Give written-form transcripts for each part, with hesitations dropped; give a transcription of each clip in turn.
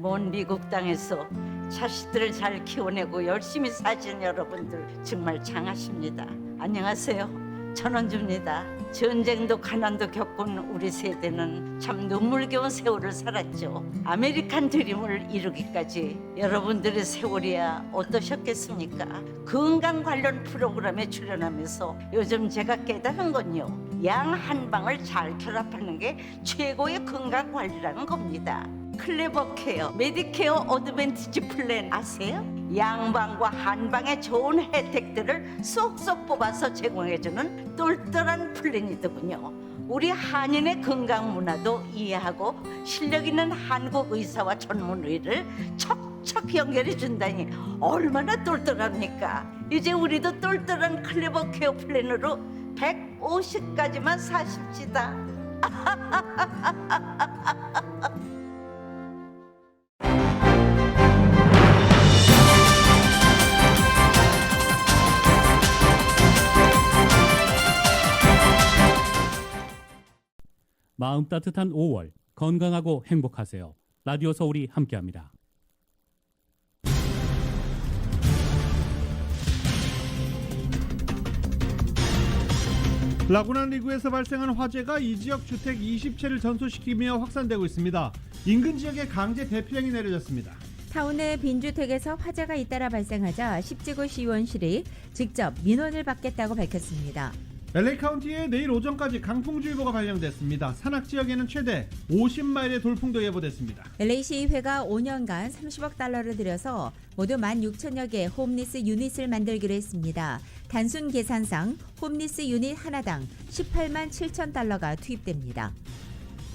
먼 미국 땅에서 자식들을 잘 키워내고 열심히 사신 여러분들 정말 장하십니다. 안녕하세요. 전원주입니다. 전쟁도 가난도 겪은 우리 세대는 참 눈물겨운 세월을 살았죠. 아메리칸 드림을 이루기까지 여러분들의 세월이야 어떠셨겠습니까? 건강 관련 프로그램에 출연하면서 요즘 제가 깨달은 건요, 양 한 방을 잘 결합하는 게 최고의 건강 관리라는 겁니다. 클레버 케어, 메디케어 어드밴티지 플랜 아세요? 양방과 한방의 좋은 혜택들을 쏙쏙 뽑아서 제공해주는 똘똘한 플랜이더군요. 우리 한인의 건강 문화도 이해하고 실력 있는 한국 의사와 전문의를 척척 연결해 준다니 얼마나 똘똘합니까? 이제 우리도 똘똘한 클레버 케어 플랜으로 150까지만 사십시다. 마음 따뜻한 5월, 건강하고 행복하세요. 라디오 서울이 함께합니다. 라구나 리그에서 발생한 화재가 이 지역 주택 20채를 전소시키며 확산되고 있습니다. 인근 지역에 강제 대피령이 내려졌습니다. 타운 내 빈주택에서 화재가 잇따라 발생하자 10지구 시의원실이 직접 민원을 받겠다고 밝혔습니다. LA 카운티에 내일 오전까지 강풍주의보가 발령됐습니다. 산악 지역에는 최대 50마일의 돌풍도 예보됐습니다. LA시의회가 5년간 30억 달러를 들여서 모두 16,000여 개의 홈리스 유닛을 만들기로 했습니다. 단순 계산상 홈리스 유닛 하나당 18만 7천 달러가 투입됩니다.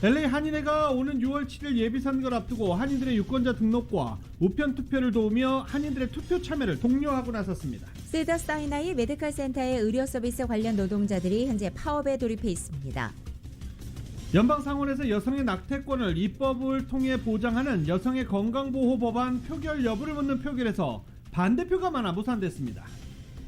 LA 한인회가 오는 6월 7일 예비선거를 앞두고 한인들의 유권자 등록과 우편 투표를 도우며 한인들의 투표 참여를 독려하고 나섰습니다. 세더사이나이 메디컬 센터의 의료 서비스 관련 노동자들이 현재 파업에 돌입해 있습니다. 연방상원에서 여성의 낙태권을 입법을 통해 보장하는 여성의 건강보호 법안 표결 여부를 묻는 표결에서 반대표가 많아 무산됐습니다.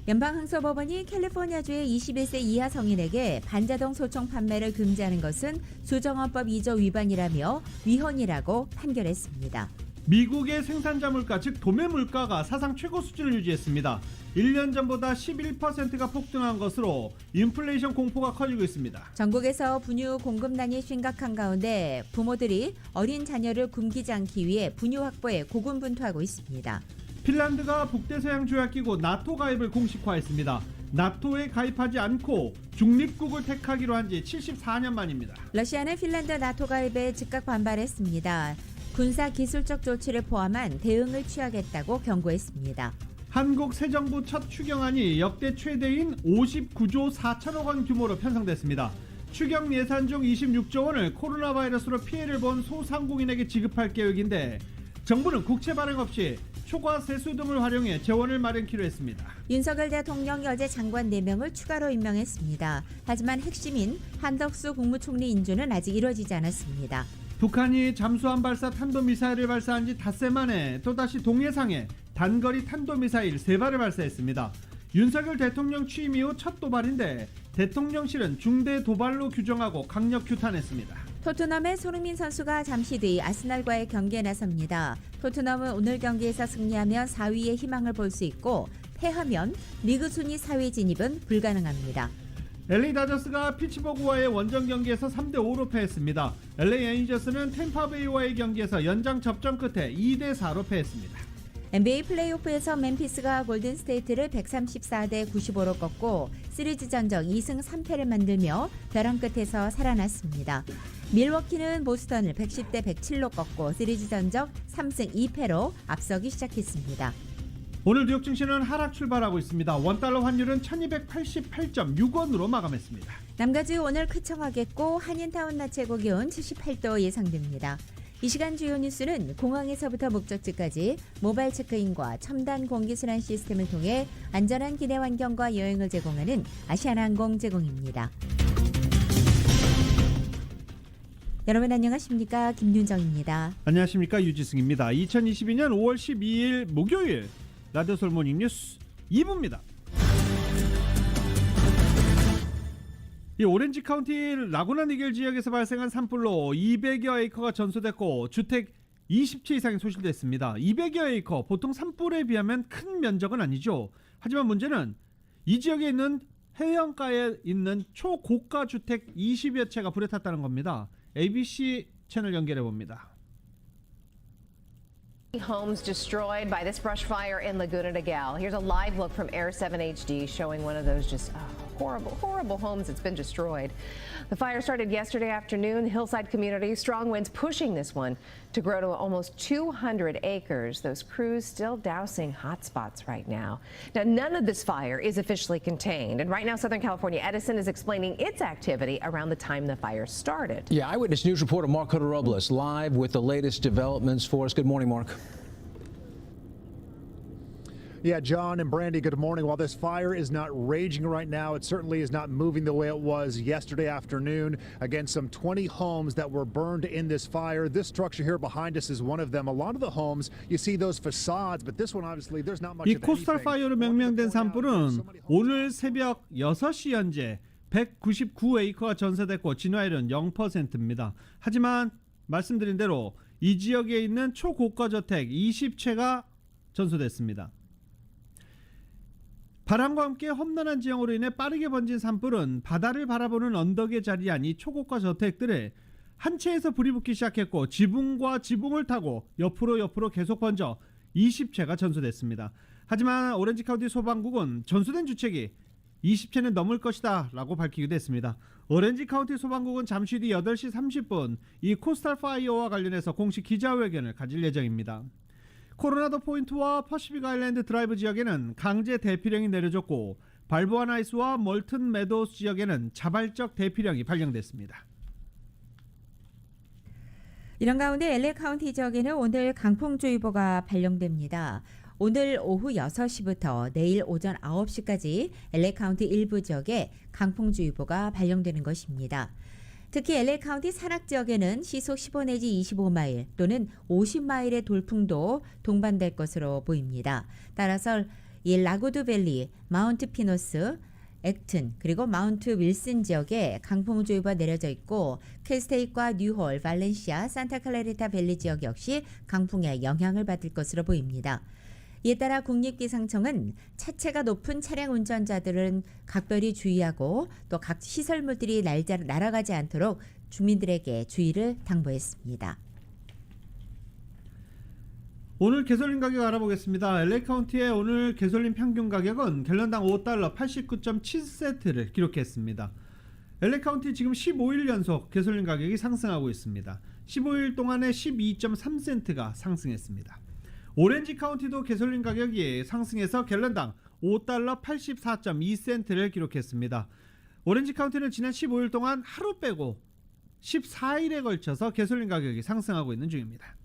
연방항소법원이 캘리포니아주의 21세 이하 성인에게 반자동 소총 판매를 금지하는 것은 수정헌법 2조 위반이라며 위헌이라고 판결했습니다. 미국의 생산자 물가, 즉 도매 물가가 사상 최고 수준을 유지했습니다. 1년 전보다 11%가 폭등한 것으로 인플레이션 공포가 커지고 있습니다. 전국에서 분유 공급난이 심각한 가운데 부모들이 어린 자녀를 굶기지 않기 위해 분유 확보에 고군분투하고 있습니다. 핀란드가 북대서양조약기구 나토 가입을 공식화했습니다. 나토에 가입하지 않고 중립국을 택하기로 한 지 74년 만입니다. 러시아는 핀란드 나토 가입에 즉각 반발했습니다. 군사 기술적 조치를 포함한 대응을 취하겠다고 경고했습니다. 한국 새 정부 첫 추경안이 역대 최대인 59조 4천억 원 규모로 편성됐습니다. 추경 예산 중 26조 원을 코로나 바이러스로 피해를 본 소상공인에게 지급할 계획인데 정부는 국채 발행 없이 초과 세수 등을 활용해 재원을 마련키로 했습니다. 윤석열 대통령이 어제 장관 4명을 추가로 임명했습니다. 하지만 핵심인 한덕수 국무총리 인준은 아직 이뤄지지 않았습니다. 북한이 잠수함 발사 탄도미사일을 발사한 지 닷새 만에 또다시 동해상에 단거리 탄도미사일 3발을 발사했습니다. 윤석열 대통령 취임 이후 첫 도발인데 대통령실은 중대 도발로 규정하고 강력 규탄했습니다. 토트넘의 손흥민 선수가 잠시 뒤 아스날과의 경기에 나섭니다. 토트넘은 오늘 경기에서 승리하면 4위의 희망을 볼 수 있고 패하면 리그 순위 4위 진입은 불가능합니다. LA 다저스가 피츠버그와의 원정 경기에서 3대5로 패했습니다. LA 애인저스는 템파베이와의 경기에서 연장 접전 끝에 2대4로 패했습니다. NBA 플레이오프에서 멤피스가 골든스테이트를 134대 95로 꺾고 시리즈 전적 2승 3패를 만들며 벼랑 끝에서 살아났습니다. 밀워키는 보스턴을 110대 107로 꺾고 시리즈 전적 3승 2패로 앞서기 시작했습니다. 오늘 뉴욕 증시는 하락 출발하고 있습니다. 원달러 환율은 1288.6원으로 마감했습니다. 남가주 오늘 쾌청하겠고 한인타운 낮 최고 기온 78도 예상됩니다. 이 시간 주요 뉴스는 공항에서부터 목적지까지 모바일 체크인과 첨단 공기순환 시스템을 통해 안전한 기내 환경과 여행을 제공하는 아시아나항공 제공입니다. 여러분 안녕하십니까? 김윤정입니다. 안녕하십니까? 유지승입니다. 2022년 5월 12일 목요일 라디오 서울 모닝 뉴스 2부입니다. 이 오렌지 카운티 라구나 니겔 지역에서 발생한 산불로 200여 에이커가 전소됐고 주택 20채 이상이 소실됐습니다. 200여 에이커, 보통 산불에 비하면 큰 면적은 아니죠. 하지만 문제는 이 지역에 있는 해안가에 있는 초고가 주택 20여 채가 불에 탔다는 겁니다. ABC 채널 연결해 봅니다. Homes destroyed by this brush fire in Laguna Niguel. Here's a live look from Air 7 HD showing one of those just horrible homes that's been destroyed. The fire started yesterday afternoon. Hillside community, strong winds pushing this one to grow to almost 200 acres. Those crews still dousing hot spots right now. Now, none of this fire is officially contained. And right now, Southern California Edison is explaining its activity around the time the fire started. Yeah, Eyewitness News reporter Mark Hodorobles live with the latest developments for us. Good morning, Mark. Yeah, John and Brandy, good morning. While this fire is not raging right now, it certainly is not moving the way it was yesterday afternoon. Again, some 20 homes that were burned in this fire. This structure here behind us is one of them. A lot of the homes, you see those facades, but this one obviously there's not much 이 of 코스탈 anything. 파이어로 명명된 산불은 오늘 새벽 6시 현재 199에이커가 전세됐고 진화율은 0%입니다. 하지만 말씀드린 대로 이 지역에 있는 초고가 저택 20채가 전소됐습니다. 바람과 함께 험난한 지형으로 인해 빠르게 번진 산불은 바다를 바라보는 언덕의 자리한 이 초고가 저택들에 한 채에서 불이 붙기 시작했고 지붕과 지붕을 타고 옆으로 계속 번져 20채가 전소됐습니다. 하지만 오렌지 카운티 소방국은 전소된 주택이 20채는 넘을 것이다 라고 밝히기도 했습니다. 오렌지 카운티 소방국은 잠시 뒤 8시 30분 이 코스탈 파이어와 관련해서 공식 기자회견을 가질 예정입니다. 코로나도 포인트와 퍼시픽 아일랜드 드라이브 지역에는 강제 대피령이 내려졌고 발보아 나이스와 멀튼 메도스 지역에는 자발적 대피령이 발령됐습니다. 이런 가운데 LA 카운티 지역에는 오늘 강풍주의보가 발령됩니다. 오늘 오후 6시부터 내일 오전 9시까지 LA 카운티 일부 지역에 강풍주의보가 발령되는 것입니다. 특히 LA 카운티 산악 지역에는 시속 15 내지 25마일 또는 50마일의 돌풍도 동반될 것으로 보입니다. 따라서 이 라구드 밸리, 마운트 피노스, 액튼 그리고 마운트 윌슨 지역에 강풍주의보가 내려져 있고 캘스테이트와 뉴홀, 발렌시아, 산타클라리타 밸리 지역 역시 강풍의 영향을 받을 것으로 보입니다. 이에 따라 국립기상청은 차체가 높은 차량 운전자들은 각별히 주의하고 또 각 시설물들이 날아가지 않도록 주민들에게 주의를 당부했습니다. 오늘 개솔린 가격 알아보겠습니다. LA 카운티의 오늘 개솔린 평균 가격은 갤런당 $5 89.7센트를 기록했습니다. LA 카운티 지금 15일 연속 개솔린 가격이 상승하고 있습니다. 15일 동안에 12.3센트가 상승했습니다. 오렌지 카운티도 개솔린 가격이 상승해서 갤런당 $5 84.2센트를 기록했습니다. 오렌지 카운티는 지난 15일 동안 하루 빼고 14일에 걸쳐서 개솔린 가격이 상승하고 있는 중입니다.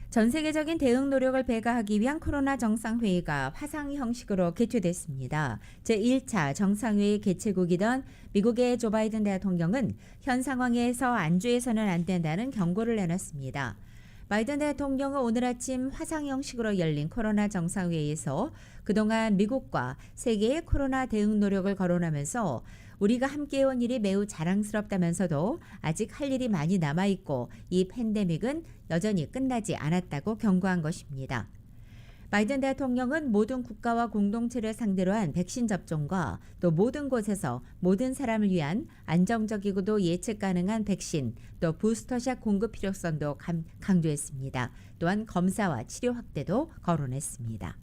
전 세계적인 대응 노력을 배가하기 위한 코로나 정상회의가 화상 형식으로 개최됐습니다. 제1차 정상회의 개최국이던 미국의 조 바이든 대통령은 현 상황에서 안주해서는 안 된다는 경고를 내놨습니다. 바이든 대통령은 오늘 아침 화상 형식으로 열린 코로나 정상회의에서 그동안 미국과 세계의 코로나 대응 노력을 거론하면서 우리가 함께해온 일이 매우 자랑스럽다면서도 아직 할 일이 많이 남아있고 이 팬데믹은 여전히 끝나지 않았다고 경고한 것입니다. 바이든 대통령은 모든 국가와 공동체를 상대로 한 백신 접종과 또 모든 곳에서 모든 사람을 위한 안정적이고도 예측 가능한 백신 또 부스터샷 공급 필요성도 강조했습니다. 또한 검사와 치료 확대도 거론했습니다.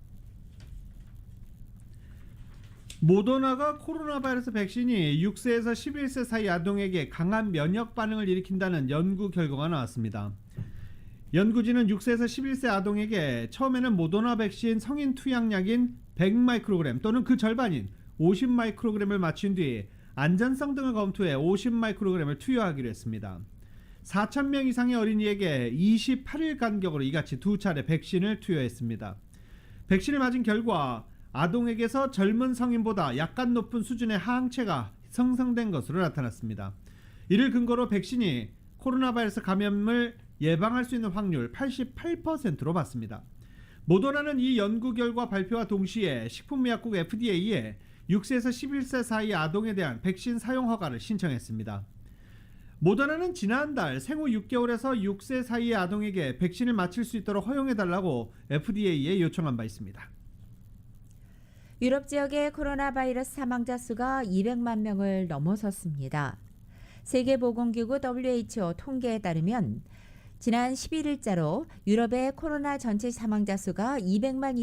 모더나가 코로나 바이러스 백신이 6세에서 11세 사이 아동에게 강한 면역 반응을 일으킨다는 연구 결과가 나왔습니다. 연구진은 6세에서 11세 아동에게 처음에는 모더나 백신 성인 투약약인 100마이크로그램 또는 그 절반인 50마이크로그램을 맞춘 뒤 안전성 등을 검토해 50마이크로그램을 투여하기로 했습니다. 4,000명 이상의 어린이에게 28일 간격으로 이같이 두 차례 백신을 투여했습니다. 백신을 맞은 결과 아동에게서 젊은 성인보다 약간 높은 수준의 항체가 생성된 것으로 나타났습니다. 이를 근거로 백신이 코로나 바이러스 감염을 예방할 수 있는 확률 88%로 봤습니다. 모더나는 이 연구 결과 발표와 동시에 식품의약국 FDA에 6세에서 11세 사이 아동에 대한 백신 사용 허가를 신청했습니다. 모더나는 지난달 생후 6개월에서 6세 사이의 아동에게 백신을 맞힐 수 있도록 허용해달라고 FDA에 요청한 바 있습니다. 유럽 지역의 코로나 바이러스 사망자 수가 200만 명을 넘어섰습니다. 세계보건기구 WHO 통계에 따르면 지난 11일자로 유럽의 코로나 전체 사망자 수가 200만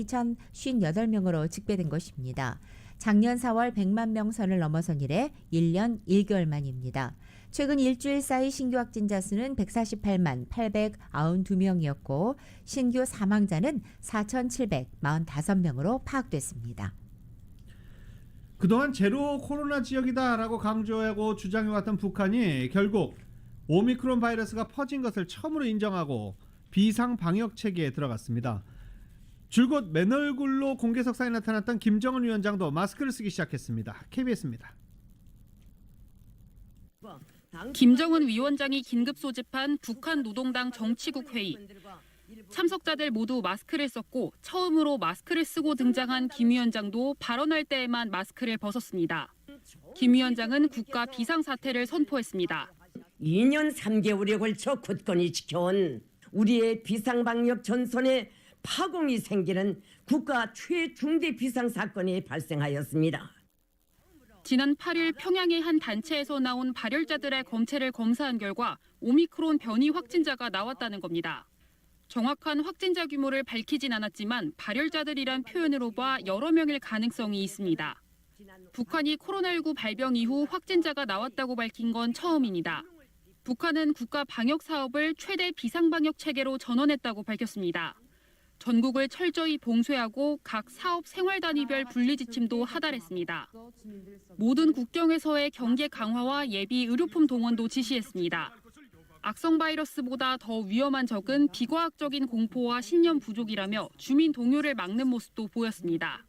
2,058명으로 집계된 것입니다. 작년 4월 100만 명 선을 넘어선 이래 1년 1개월 만입니다. 최근 일주일 사이 신규 확진자 수는 148만 892명이었고 신규 사망자는 4,745명으로 파악됐습니다. 그동안 제로 코로나 지역이다라고 강조하고 주장해왔던 북한이 결국 오미크론 바이러스가 퍼진 것을 처음으로 인정하고 비상 방역 체계에 들어갔습니다. 줄곧 맨 얼굴로 공개석상에 나타났던 김정은 위원장도 마스크를 쓰기 시작했습니다. KBS입니다. 김정은 위원장이 긴급 소집한 북한 노동당 정치국 회의. 참석자들 모두 마스크를 썼고 처음으로 마스크를 쓰고 등장한 김 위원장도 발언할 때에만 마스크를 벗었습니다. 김 위원장은 국가 비상사태를 선포했습니다. 2년 3개월에 걸쳐 굳건히 지켜온 우리의 비상방역 전선에 파공이 생기는 국가 최중대 비상사건이 발생하였습니다. 지난 8일 평양의 한 단체에서 나온 발열자들의 검체를 검사한 결과 오미크론 변이 확진자가 나왔다는 겁니다. 정확한 확진자 규모를 밝히진 않았지만 발열자들이란 표현으로 봐 여러 명일 가능성이 있습니다. 북한이 코로나19 발병 이후 확진자가 나왔다고 밝힌 건 처음입니다. 북한은 국가 방역 사업을 최대 비상방역 체계로 전환했다고 밝혔습니다. 전국을 철저히 봉쇄하고 각 사업 생활 단위별 분리 지침도 하달했습니다. 모든 국경에서의 경계 강화와 예비 의료품 동원도 지시했습니다. 악성 바이러스보다 더 위험한 적은 비과학적인 공포와 신념 부족이라며 주민 동요를 막는 모습도 보였습니다.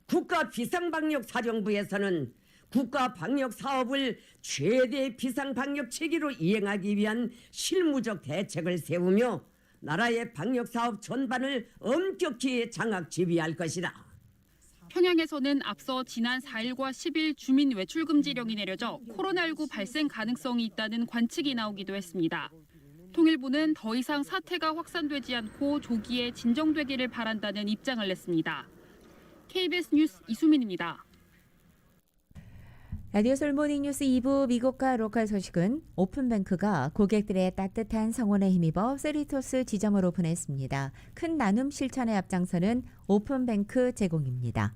국가 비상방역사령부에서는 국가 방역 사업을 최대 비상방역 체계로 이행하기 위한 실무적 대책을 세우며 나라의 방역 사업 전반을 엄격히 장악 지휘할 것이다. 평양에서는 앞서 지난 4일과 10일 주민 외출 금지령이 내려져 코로나19 발생 가능성이 있다는 관측이 나오기도 했습니다. 통일부는 더 이상 사태가 확산되지 않고 조기에 진정되기를 바란다는 입장을 냈습니다. KBS 뉴스 이수민입니다. 라디오 솔모닝 뉴스 2부 미국과 로컬 소식은 오픈뱅크가 고객들의 따뜻한 성원에 힘입어 세리토스 지점을 오픈했습니다. 큰 나눔 실천에 앞장서는 오픈뱅크 제공입니다.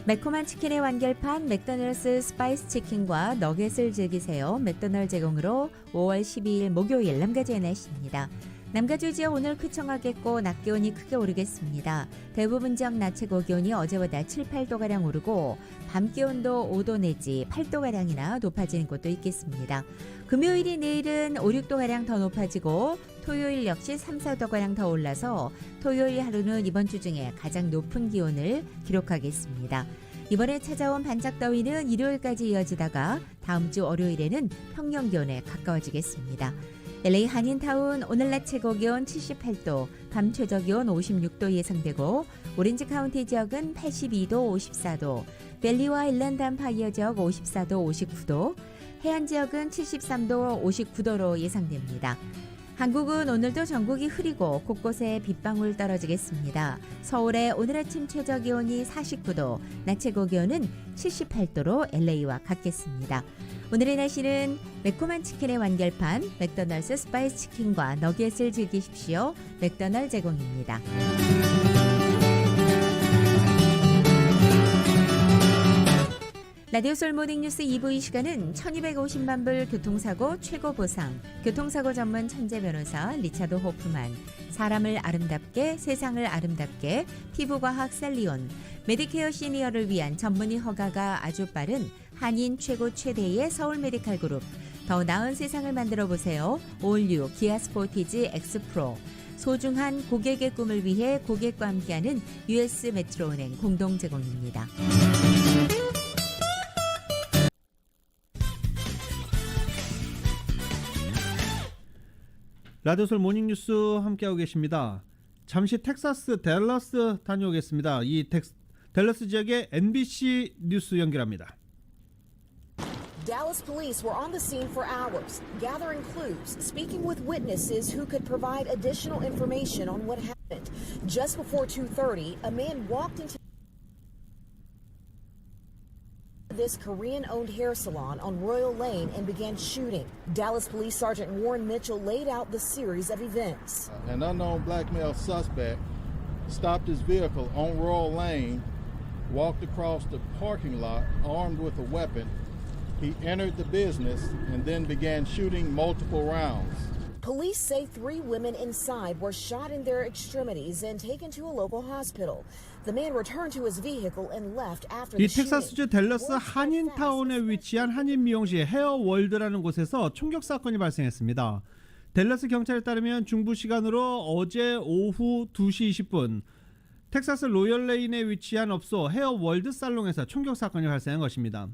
매콤한 치킨의 완결판 맥도날드 스파이스 치킨과 너겟을 즐기세요. 맥도날드 제공으로 5월 12일 목요일 남가주의 날씨입니다. 남가주 지역 오늘 쾌청하겠고 낮 기온이 크게 오르겠습니다. 대부분 지역 낮 최고 기온이 어제보다 7, 8도가량 오르고 밤 기온도 5도 내지 8도가량이나 높아지는 곳도 있겠습니다. 금요일이 내일은 5, 6도가량 더 높아지고 토요일 역시 3, 4도가량 더 올라서 토요일 하루는 이번 주 중에 가장 높은 기온을 기록하겠습니다. 이번에 찾아온 반짝 더위는 일요일까지 이어지다가 다음 주 월요일에는 평년 기온에 가까워지겠습니다. LA 한인타운 오늘 낮 최고 기온 78도, 밤 최저 기온 56도 예상되고 오렌지 카운티 지역은 82도, 54도, 밸리와 일랜드 암파이어 지역 54도, 59도, 해안 지역은 73도, 59도로 예상됩니다. 한국은 오늘도 전국이 흐리고 곳곳에 빗방울 떨어지겠습니다. 서울의 오늘 아침 최저 기온이 49도, 낮 최고 기온은 78도로 LA와 같겠습니다. 오늘의 날씨는 매콤한 치킨의 완결판 맥도날드 스파이스 치킨과 너겟을 즐기십시오. 맥도날드 제공입니다. 라디오 솔모닝 뉴스 2부 이 시간은 1250만 불 교통사고 최고 보상, 교통사고 전문 천재 변호사 리차드 호프만, 사람을 아름답게 세상을 아름답게 피부과학 셀리온, 메디케어 시니어를 위한 전문의 허가가 아주 빠른 한인 최고 최대의 서울 메디칼 그룹, 더 나은 세상을 만들어 보세요. 올류 기아 스포티지 X 프로, 소중한 고객의 꿈을 위해 고객과 함께하는 US 메트로은행 공동 제공입니다. 라디오솔 모닝뉴스 함께하고 계십니다. 잠시 텍사스 댈러스 다녀오겠습니다. 이 댈러스 지역의 NBC 뉴스 연결합니다. Dallas police were on the scene for hours, gathering clues, speaking with witnesses who could provide additional information on what happened. Just before 2:30, a man walked into this Korean-owned hair salon on Royal Lane and began shooting. Dallas Police Sergeant Warren Mitchell laid out the series of events. An unknown black male suspect stopped his vehicle on Royal Lane, walked across the parking lot armed with a weapon. He entered the business and then began shooting multiple rounds. Police say 3 women inside were shot in their extremities and taken to a local hospital. The man returned to his vehicle and left after the 이 shooting. 텍사스주 댈러스 한인타운에 위치한 한인 미용실 헤어월드라는 곳에서 총격 사건이 발생했습니다. 댈러스 경찰에 따르면 중부 시간으로 어제 오후 2시 20분 텍사스 로열레인에 위치한 업소 헤어월드 살롱에서 총격 사건이 발생한 것입니다.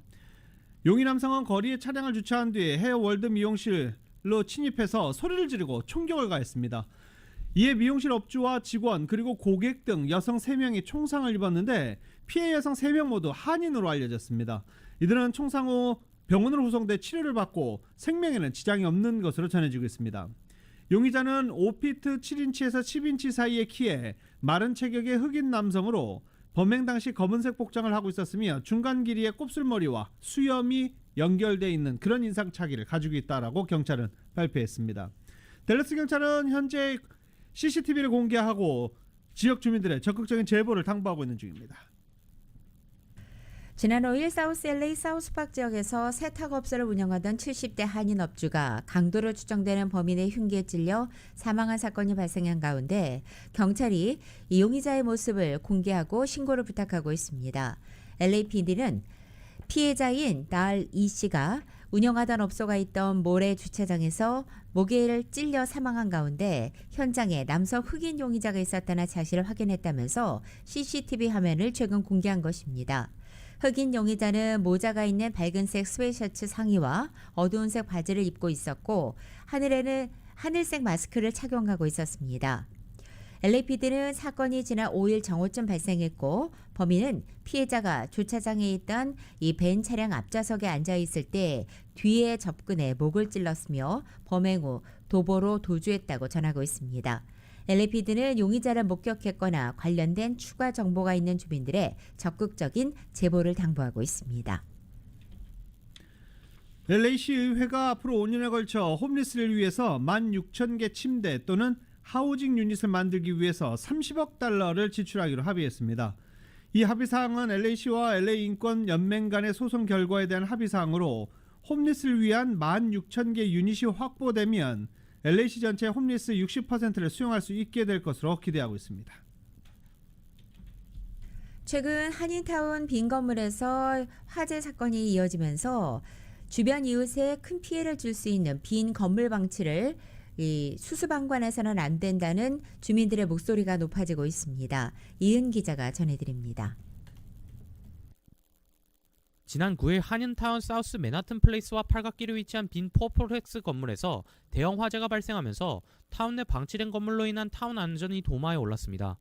용의 남성은 거리에 차량을 주차한 뒤에 헤어월드 미용실로 침입해서 소리를 지르고 총격을 가했습니다. 이에 미용실 업주와 직원 그리고 고객 등 여성 3명이 총상을 입었는데 피해 여성 3명 모두 한인으로 알려졌습니다. 이들은 총상 후 병원으로 후송돼 치료를 받고 생명에는 지장이 없는 것으로 전해지고 있습니다. 용의자는 5피트 7인치에서 10인치 사이의 키에 마른 체격의 흑인 남성으로 범행 당시 검은색 복장을 하고 있었으며 중간 길이의 곱슬머리와 수염이 연결되어 있는 그런 인상착의를 가지고 있다라고 경찰은 발표했습니다. 댈러스 경찰은 현재 CCTV를 공개하고 지역 주민들의 적극적인 제보를 당부하고 있는 중입니다. 지난 5일 사우스 LA 사우스파크 지역에서 세탁업소를 운영하던 70대 한인 업주가 강도로 추정되는 범인의 흉기에 찔려 사망한 사건이 발생한 가운데 경찰이 이 용의자의 모습을 공개하고 신고를 부탁하고 있습니다. LAPD는 피해자인 나을 이 씨가 운영하던 업소가 있던 모래 주차장에서 목에를 찔려 사망한 가운데 현장에 남성 흑인 용의자가 있었다는 사실을 확인했다면서 CCTV 화면을 최근 공개한 것입니다. 흑인 용의자는 모자가 있는 밝은색 스웨셔츠 상의와 어두운색 바지를 입고 있었고 하늘에는 하늘색 마스크를 착용하고 있었습니다. LAPD는 사건이 지난 5일 정오쯤 발생했고 범인은 피해자가 주차장에 있던 이 벤 차량 앞좌석에 앉아 있을 때 뒤에 접근해 목을 찔렀으며 범행 후 도보로 도주했다고 전하고 있습니다. LAPD는 용의자를 목격했거나 관련된 추가 정보가 있는 주민들의 적극적인 제보를 당부하고 있습니다. LA시 의회가 앞으로 5년에 걸쳐 홈리스를 위해서 16,000개 침대 또는 하우징 유닛을 만들기 위해서 30억 달러를 지출하기로 합의했습니다. 이 합의사항은 LA시와 LA 인권 연맹 간의 소송 결과에 대한 합의사항으로 홈리스를 위한 16,000개 유닛이 확보되면 LA시 전체 홈리스 60%를 수용할 수 있게 될 것으로 기대하고 있습니다. 최근 한인타운 빈 건물에서 화재 사건이 이어지면서 주변 이웃에 큰 피해를 줄 수 있는 빈 건물 방치를 이 수수방관해서는 안 된다는 주민들의 목소리가 높아지고 있습니다. 이은 기자가 전해드립니다. 지난 9일 한인타운 사우스 맨하튼 플레이스와 팔각길에 위치한 빈 포플렉스 건물에서 대형 화재가 발생하면서 타운 내 방치된 건물로 인한 타운 안전이 도마에 올랐습니다.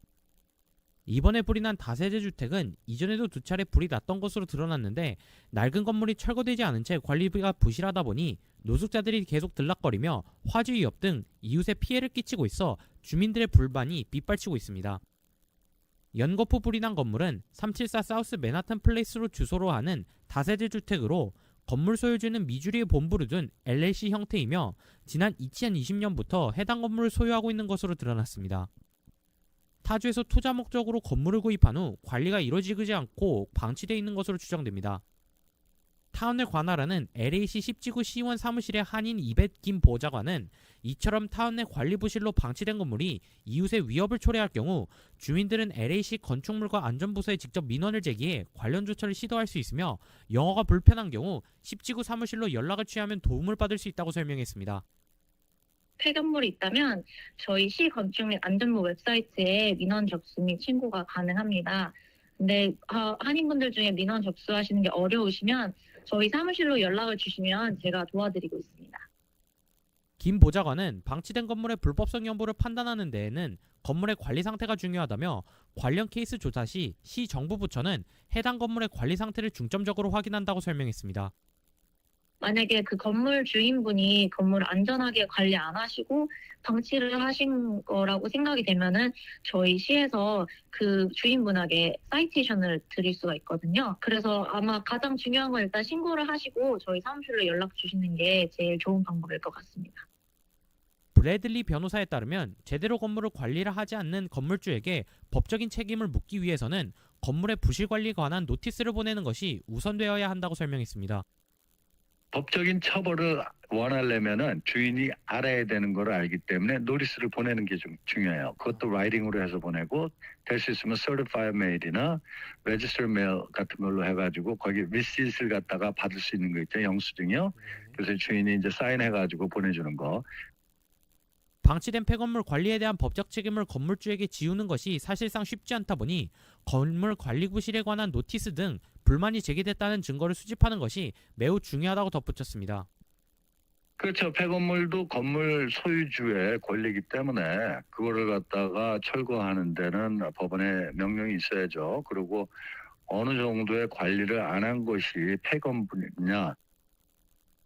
이번에 불이 난 다세대 주택은 이전에도 2차례 불이 났던 것으로 드러났는데 낡은 건물이 철거되지 않은 채 관리가 부실하다 보니 노숙자들이 계속 들락거리며 화재 위협 등 이웃에 피해를 끼치고 있어 주민들의 불만이 빗발치고 있습니다. 연거푸 불이 난 건물은 374 사우스 맨하튼 플레이스로 주소로 하는 다세대 주택으로 건물 소유주는 미주리에 본부를 둔 LLC 형태이며 지난 2020년부터 해당 건물을 소유하고 있는 것으로 드러났습니다. 타주에서 투자 목적으로 건물을 구입한 후 관리가 이루어지지 않고 방치되어 있는 것으로 추정됩니다. 타운을 관할하는 LA시 10지구 시의원 사무실의 한인 이벳 김 보좌관은 이처럼 타운 내 관리 부실로 방치된 건물이 이웃의 위협을 초래할 경우 주민들은 LA시 건축물과 안전부서에 직접 민원을 제기해 관련 조처를 시도할 수 있으며 영어가 불편한 경우 10지구 사무실로 연락을 취하면 도움을 받을 수 있다고 설명했습니다. 폐건물이 있다면 저희 시 건축 및 안전부 웹사이트에 민원 접수 및 신고가 가능합니다. 근데 한인분들 중에 민원 접수하시는 게 어려우시면 저희 사무실로 연락을 주시면 제가 도와드리고 있습니다. 김 보좌관은 방치된 건물의 불법성 여부를 판단하는 데에는 건물의 관리 상태가 중요하다며 관련 케이스 조사 시 시 정부 부처는 해당 건물의 관리 상태를 중점적으로 확인한다고 설명했습니다. 만약에 그 건물 주인분이 건물을 안전하게 관리 안 하시고 방치를 하신 거라고 생각이 되면은 저희 시에서 그 주인분에게 사이테이션을 드릴 수가 있거든요. 그래서 아마 가장 중요한 건 일단 신고를 하시고 저희 사무실로 연락 주시는 게 제일 좋은 방법일 것 같습니다. 브래들리 변호사에 따르면 제대로 건물을 관리를 하지 않는 건물주에게 법적인 책임을 묻기 위해서는 건물의 부실 관리에 관한 노티스를 보내는 것이 우선되어야 한다고 설명했습니다. 법적인 처벌을 원하려면은 주인이 알아야 되는 걸 알기 때문에 노티스를 보내는 게 좀 중요해요. 그것도 라이팅으로 해서 보내고 될 수 있으면 certified mail이나 register mail 같은 걸로 해가지고 거기 리시트를 갖다가 받을 수 있는 거 있죠. 영수증이요. 그래서 주인이 이제 사인해가지고 보내주는 거. 방치된 폐건물 관리에 대한 법적 책임을 건물주에게 지우는 것이 사실상 쉽지 않다 보니 건물 관리 부실에 관한 노티스 등 불만이 제기됐다는 증거를 수집하는 것이 매우 중요하다고 덧붙였습니다. 그렇죠. 폐건물도 건물 소유주의 권리이기 때문에 그거를 갖다가 철거하는 데는 법원의 명령이 있어야죠. 그리고 어느 정도의 관리를 안 한 것이 폐건물이냐.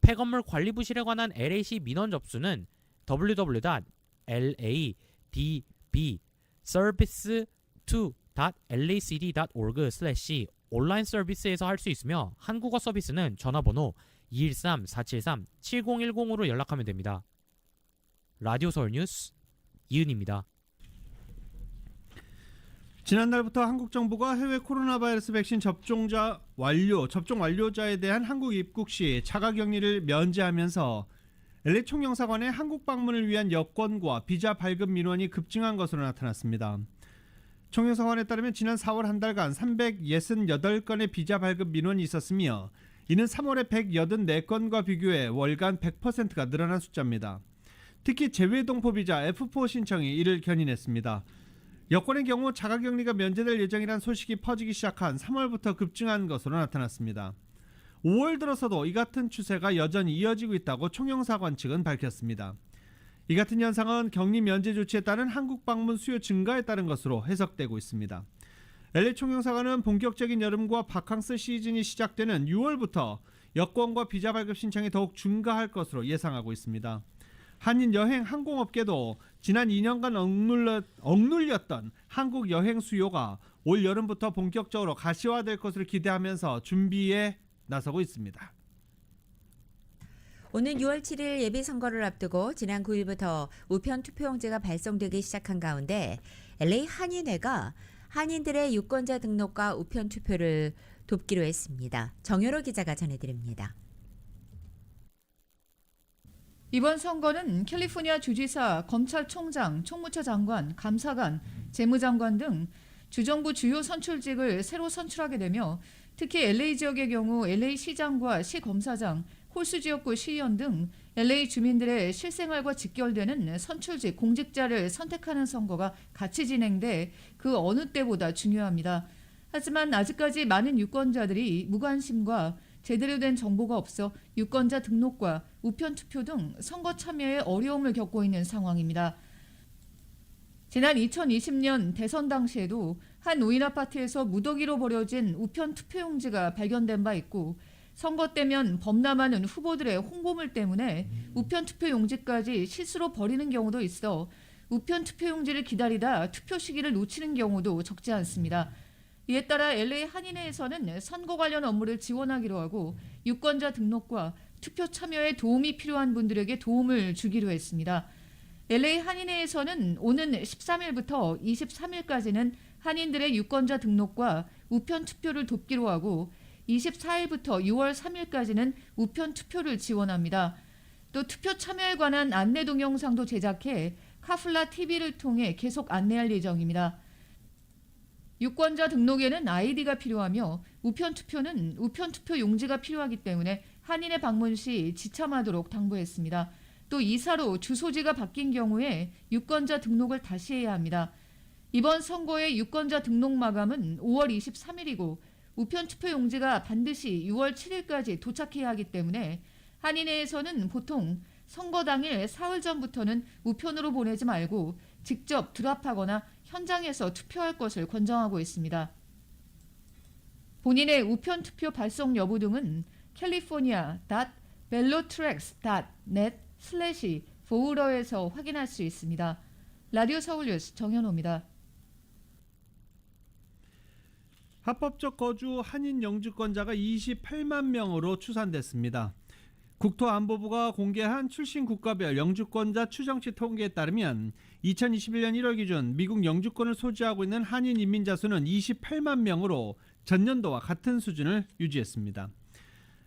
폐건물 관리 부실에 관한 LA시 민원 접수는 www.ladbservice2.lacd.org/온라인 서비스에서 할 수 있으며 한국어 서비스는 전화번호 213-473-7010으로 연락하면 됩니다. 라디오 서울 뉴스 이은입니다. 지난달부터 한국 정부가 해외 코로나 바이러스 백신 접종 완료자에 대한 한국 입국 시 자가격리를 면제하면서 LA 총영사관의 한국 방문을 위한 여권과 비자 발급 민원이 급증한 것으로 나타났습니다. 총영사관에 따르면 지난 4월 한 달간 368건의 비자 발급 민원이 있었으며 이는 3월의 184건과 비교해 월간 100%가 늘어난 숫자입니다. 특히 재외동포 비자 F4 신청이 이를 견인했습니다. 여권의 경우 자가격리가 면제될 예정이란 소식이 퍼지기 시작한 3월부터 급증한 것으로 나타났습니다. 5월 들어서도 이 같은 추세가 여전히 이어지고 있다고 총영사관 측은 밝혔습니다. 이 같은 현상은 격리 면제 조치에 따른 한국 방문 수요 증가에 따른 것으로 해석되고 있습니다. LA 총영사관은 본격적인 여름과 바캉스 시즌이 시작되는 6월부터 여권과 비자 발급 신청이 더욱 증가할 것으로 예상하고 있습니다. 한인 여행 항공업계도 지난 2년간 억눌렸던 한국 여행 수요가 올 여름부터 본격적으로 가시화될 것으로 기대하면서 준비에 나서고 있습니다. 오는 6월 7일 예비선거를 앞두고 지난 9일부터 우편 투표용지가 발송되기 시작한 가운데 LA 한인회가 한인들의 유권자 등록과 우편 투표를 돕기로 했습니다. 정효로 기자가 전해드립니다. 이번 선거는 캘리포니아 주지사, 검찰총장, 총무처 장관, 감사관, 재무장관 등 주정부 주요 선출직을 새로 선출하게 되며 특히 LA 지역의 경우 LA 시장과 시검사장, 홀수 지역구 시의원 등 LA 주민들의 실생활과 직결되는 선출직 공직자를 선택하는 선거가 같이 진행돼 그 어느 때보다 중요합니다. 하지만 아직까지 많은 유권자들이 무관심과 제대로 된 정보가 없어 유권자 등록과 우편 투표 등 선거 참여에 어려움을 겪고 있는 상황입니다. 지난 2020년 대선 당시에도 한 노인 아파트에서 무더기로 버려진 우편 투표용지가 발견된 바 있고 선거 때면 범람하는 후보들의 홍보물 때문에 우편 투표용지까지 실수로 버리는 경우도 있어 우편 투표용지를 기다리다 투표 시기를 놓치는 경우도 적지 않습니다. 이에 따라 LA 한인회에서는 선거 관련 업무를 지원하기로 하고 유권자 등록과 투표 참여에 도움이 필요한 분들에게 도움을 주기로 했습니다. LA 한인회에서는 오는 13일부터 23일까지는 한인들의 유권자 등록과 우편 투표를 돕기로 하고 24일부터 6월 3일까지는 우편 투표를 지원합니다. 또 투표 참여에 관한 안내 동영상도 제작해 카플라 TV를 통해 계속 안내할 예정입니다. 유권자 등록에는 아이디가 필요하며 우편 투표는 우편 투표 용지가 필요하기 때문에 한인회 방문 시 지참하도록 당부했습니다. 또 이사로 주소지가 바뀐 경우에 유권자 등록을 다시 해야 합니다. 이번 선거의 유권자 등록 마감은 5월 23일이고 우편 투표 용지가 반드시 6월 7일까지 도착해야 하기 때문에 한인회에서는 보통 선거 당일 사흘 전부터는 우편으로 보내지 말고 직접 드랍하거나 현장에서 투표할 것을 권장하고 있습니다. 본인의 우편 투표 발송 여부 등은 california.ballottracks.net/forward에서 확인할 수 있습니다. 라디오 서울 뉴스 정현호입니다. 합법적 거주 한인 영주권자가 28만 명으로 추산됐습니다. 국토안보부가 공개한 출신 국가별 영주권자 추정치 통계에 따르면 2021년 1월 기준 미국 영주권을 소지하고 있는 한인 인민자 수는 28만 명으로 전년도와 같은 수준을 유지했습니다.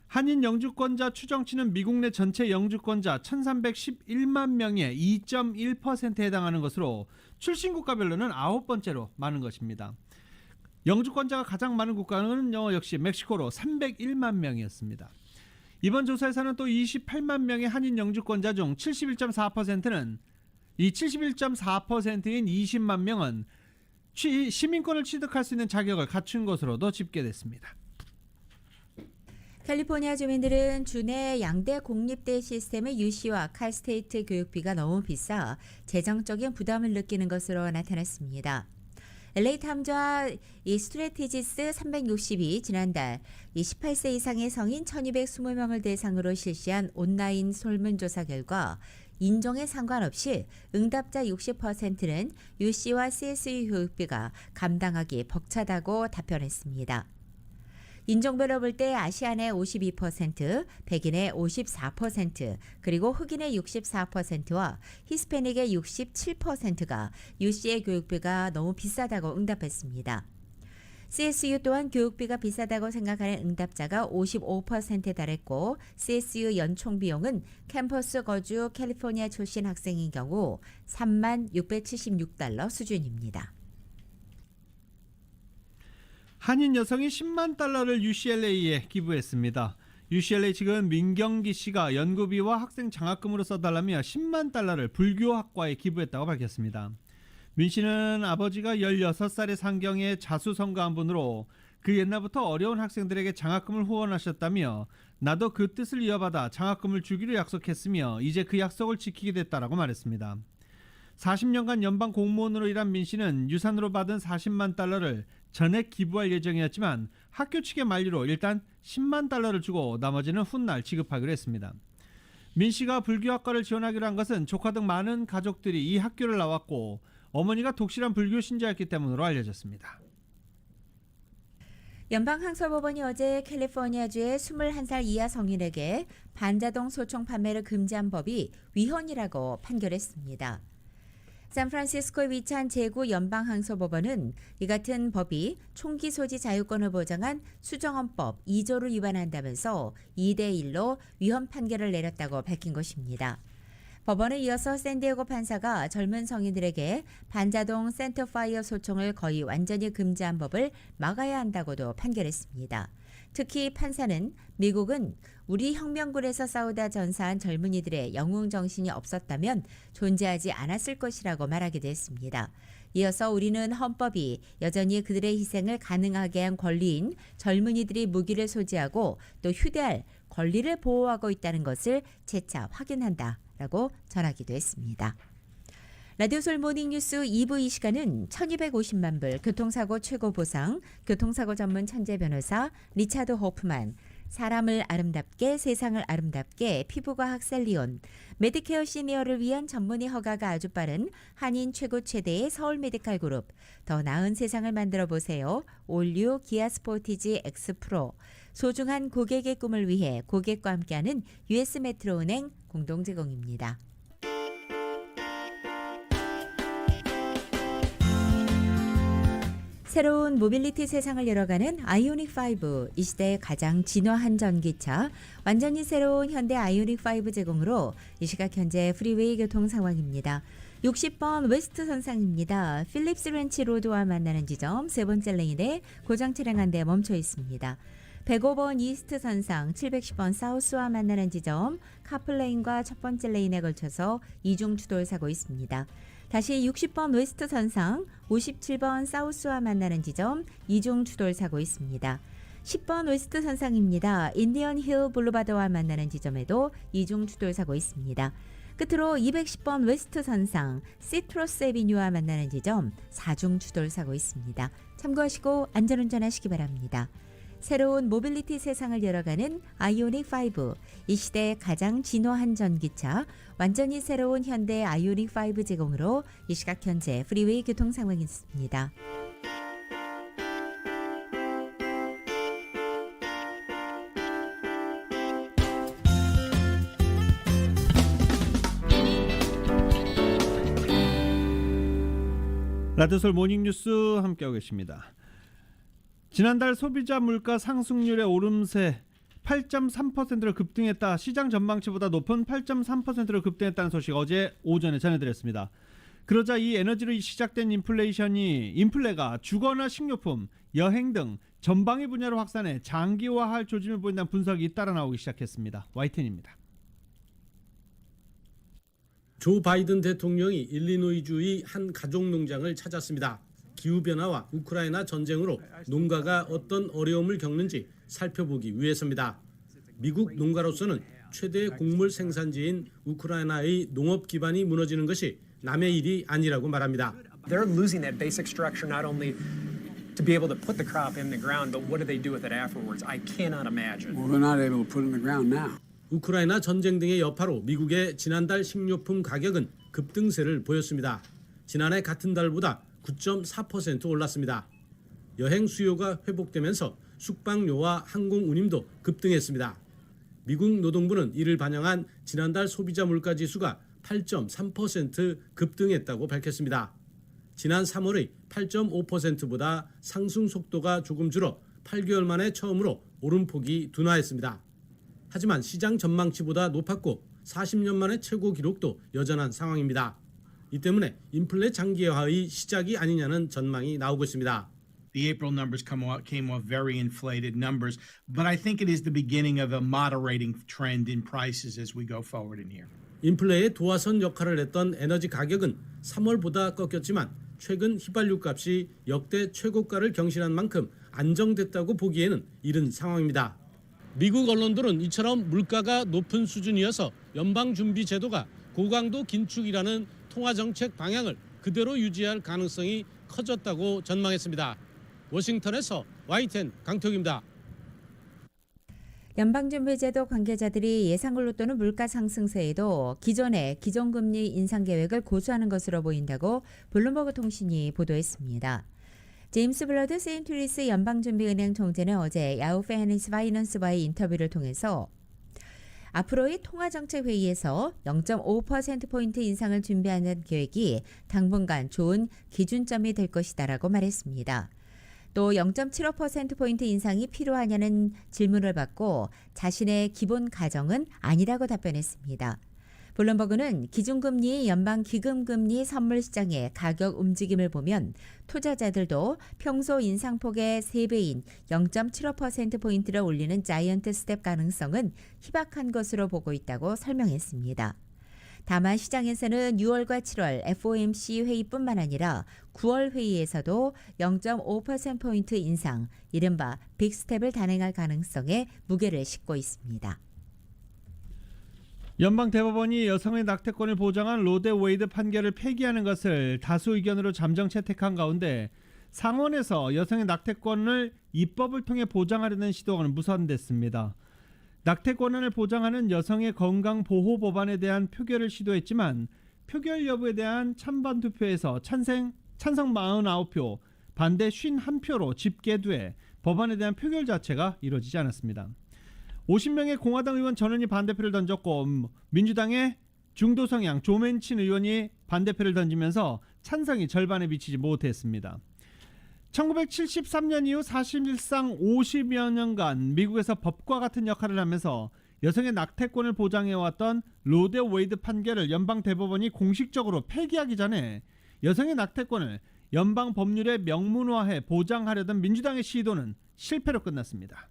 한인 영주권자 추정치는 미국 내 전체 영주권자 1311만 명의 2.1%에 해당하는 것으로 출신 국가별로는 9번째로 많은 것입니다. 영주권자가 가장 많은 국가는 역시 멕시코로 301만 명이었습니다. 이번 조사에서는 또 28만 명의 한인 영주권자 중 71.4%는 이 71.4%인 20만 명은 시민권을 취득할 수 있는 자격을 갖춘 것으로도 집계됐습니다. 캘리포니아 주민들은 주내 양대 공립대 시스템의 UC와 칼스테이트 교육비가 너무 비싸 재정적인 부담을 느끼는 것으로 나타났습니다. LA 탐좌 이 스트레티지스 360이 지난달 18세 이상의 성인 1220명을 대상으로 실시한 온라인 설문조사 결과 인종에 상관없이 응답자 60%는 UC와 CSU 교육비가 감당하기 벅차다고 답변했습니다. 인종별로 볼 때 아시안의 52%, 백인의 54%, 그리고 흑인의 64%와 히스패닉의 67%가 UC의 교육비가 너무 비싸다고 응답했습니다. CSU 또한 교육비가 비싸다고 생각하는 응답자가 55%에 달했고 CSU 연총 비용은 캠퍼스 거주 캘리포니아 출신 학생인 경우 3676달러 수준입니다. 한인 여성이 10만 달러를 UCLA에 기부했습니다. UCLA 측은 민경기 씨가 연구비와 학생 장학금으로 써달라며 10만 달러를 불교학과에 기부했다고 밝혔습니다. 민 씨는 아버지가 16살의 상경에 자수성가한 분으로 그 옛날부터 어려운 학생들에게 장학금을 후원하셨다며 나도 그 뜻을 이어받아 장학금을 주기로 약속했으며 이제 그 약속을 지키게 됐다라고 말했습니다. 40년간 연방 공무원으로 일한 민 씨는 유산으로 받은 40만 달러를 전액 기부할 예정이었지만 학교 측의 만류로 일단 10만 달러를 주고 나머지는 훗날 지급하기로 했습니다. 민 씨가 불교학과를 지원하기로 한 것은 조카 등 많은 가족들이 이 학교를 나왔고 어머니가 독실한 불교 신자였기 때문으로 알려졌습니다. 연방항소법원이 어제 캘리포니아주의 21살 이하 성인에게 반자동 소총 판매를 금지한 법이 위헌이라고 판결했습니다. 샌프란시스코에 위치한 제구 연방항소법원은 이 같은 법이 총기 소지 자유권을 보장한 수정헌법 2조를 위반한다면서 2대1로 위헌 판결을 내렸다고 밝힌 것입니다. 법원에 이어서 샌디에고 판사가 젊은 성인들에게 반자동 센터파이어 소총을 거의 완전히 금지한 법을 막아야 한다고도 판결했습니다. 특히 판사는 미국은 우리 혁명군에서 싸우다 전사한 젊은이들의 영웅정신이 없었다면 존재하지 않았을 것이라고 말하기도 했습니다. 이어서 우리는 헌법이 여전히 그들의 희생을 가능하게 한 권리인 젊은이들이 무기를 소지하고 또 휴대할 권리를 보호하고 있다는 것을 재차 확인한다라고 전하기도 했습니다. 라디오솔 모닝뉴스 2부 이 시간은 1250만 불 교통사고 최고 보상, 교통사고 전문 천재 변호사 리차드 호프만, 사람을 아름답게 세상을 아름답게 피부과학 셀리온, 메디케어 시니어를 위한 전문의 허가가 아주 빠른 한인 최고 최대의 서울 메디칼 그룹, 더 나은 세상을 만들어 보세요. 올류 기아 스포티지 X 프로, 소중한 고객의 꿈을 위해 고객과 함께하는 US 메트로은행 공동 제공입니다. 새로운 모빌리티 세상을 열어가는 아이오닉5, 이 시대의 가장 진화한 전기차, 완전히 새로운 현대 아이오닉5 제공으로 이 시각 현재 프리웨이 교통 상황입니다. 60번 웨스트 선상입니다. 필립스 렌치 로드와 만나는 지점 세 번째 레인에 고장 차량 한 대 멈춰 있습니다. 105번 이스트 선상 710번 사우스와 만나는 지점 카플레인과 첫 번째 레인에 걸쳐서 이중 추돌 사고 있습니다. 다시 60번 웨스트 선상 57번 사우스와 만나는 지점 이중 추돌 사고 있습니다. 10번 웨스트 선상입니다. 인디언 힐 블루바드와 만나는 지점에도 이중 추돌사고 있습니다. 끝으로 210번 웨스트 선상 시트러스 에비뉴와 만나는 지점 4중 추돌사고 있습니다. 참고하시고 안전운전하시기 바랍니다. 새로운 모빌리티 세상을 열어가는 아이오닉 5, 이 시대의 가장 진화한 전기차, 완전히 새로운 현대 아이오닉 5 제공으로 이 시각 현재 프리웨이 교통 상황이 있습니다. 라디오솔 모닝뉴스 함께하고 계십니다. 지난달 소비자 물가 상승률의 오름세 8.3%로 급등했다. 시장 전망치보다 높은 8.3%로 급등했다는 소식 어제 오전에 전해드렸습니다. 그러자 이 에너지로 시작된 인플레가 주거나 식료품, 여행 등 전방위 분야로 확산해 장기화할 조짐을 보인다는 분석이 따라 나오기 시작했습니다. YTN입니다. 조 바이든 대통령이 일리노이주의 한 가족 농장을 찾았습니다. 기후변화와 우크라이나 전쟁으로 농가가 어떤 어려움을 겪는지 살펴보기 위해서입니다. 미국 농가로서는 최대 곡물 생산지인 우크라이나의 농업 기반이 무너지는 것이 남의 일이 아니라고 말합니다. They're losing that basic structure not only to be able to put the crop in the ground, but what do they do with it afterwards? I cannot imagine. Well, they're not able to put it in the ground now. 우크라이나 전쟁 등의 여파로 미국의 지난달 식료품 가격은 급등세를 보였습니다. 지난해 같은 달보다 9.4% 올랐습니다. 여행 수요가 회복되면서 숙박료와 항공 운임도 급등했습니다. 미국 노동부는 이를 반영한 지난달 소비자 물가 지수가 8.3% 급등했다고 밝혔습니다. 지난 3월의 8.5%보다 상승 속도가 조금 줄어 8개월 만에 처음으로 오름폭이 둔화했습니다. 하지만 시장 전망치보다 높았고 40년 만의 최고 기록도 여전한 상황입니다. 이 때문에 인플레 장기화의 시작이 아니냐는 전망이 나오고 있습니다. The April numbers came off very inflated numbers, but I think it is the beginning of a moderating trend in prices as we go forward in here. 인플레의 도화선 역할을 했던 에너지 가격은 3월보다 꺾였지만 최근 휘발유 값이 역대 최고가를 경신한 만큼 안정됐다고 보기에는 이른 상황입니다. 미국 언론들은 이처럼 물가가 높은 수준이어서 연방준비제도가 고강도 긴축이라는 통화정책 방향을 그대로 유지할 가능성이 커졌다고 전망했습니다. 워싱턴에서 YTN 강태욱입니다. 연방준비제도 관계자들이 예상을로 또는 물가 상승세에도 기존의 기존금리 인상 계획을 고수하는 것으로 보인다고 블룸버그 통신이 보도했습니다. 제임스 블러드 세인트루이스 연방준비은행 총재는 어제 야후 파이낸스와의 인터뷰를 통해서 앞으로의 통화정책회의에서 0.5%포인트 인상을 준비하는 계획이 당분간 좋은 기준점이 될 것이다라고 말했습니다. 또 0.75%포인트 인상이 필요하냐는 질문을 받고 자신의 기본 가정은 아니라고 답변했습니다. 블룸버그는 기준금리, 연방기금금리 선물시장의 가격 움직임을 보면 투자자들도 평소 인상폭의 3배인 0.75%포인트를 올리는 자이언트 스텝 가능성은 희박한 것으로 보고 있다고 설명했습니다. 다만 시장에서는 6월과 7월 FOMC 회의뿐만 아니라 9월 회의에서도 0.5%포인트 인상, 이른바 빅스텝을 단행할 가능성에 무게를 싣고 있습니다. 연방대법원이 여성의 낙태권을 보장한 로데 웨이드 판결을 폐기하는 것을 다수 의견으로 잠정 채택한 가운데 상원에서 여성의 낙태권을 입법을 통해 보장하려는 시도가 무산됐습니다. 낙태 권한을 보장하는 여성의 건강 보호 법안에 대한 표결을 시도했지만 표결 여부에 대한 찬반 투표에서 찬성 49표, 반대 51표로 집계돼 법안에 대한 표결 자체가 이루어지지 않았습니다. 50명의 공화당 의원 전원이 반대표를 던졌고 민주당의 중도 성향 조맨친 의원이 반대표를 던지면서 찬성이 절반에 미치지 못했습니다. 1973년 이후 사실상 50여 년간 미국에서 법과 같은 역할을 하면서 여성의 낙태권을 보장해왔던 로데 웨이드 판결을 연방 대법원이 공식적으로 폐기하기 전에 여성의 낙태권을 연방 법률에 명문화해 보장하려던 민주당의 시도는 실패로 끝났습니다.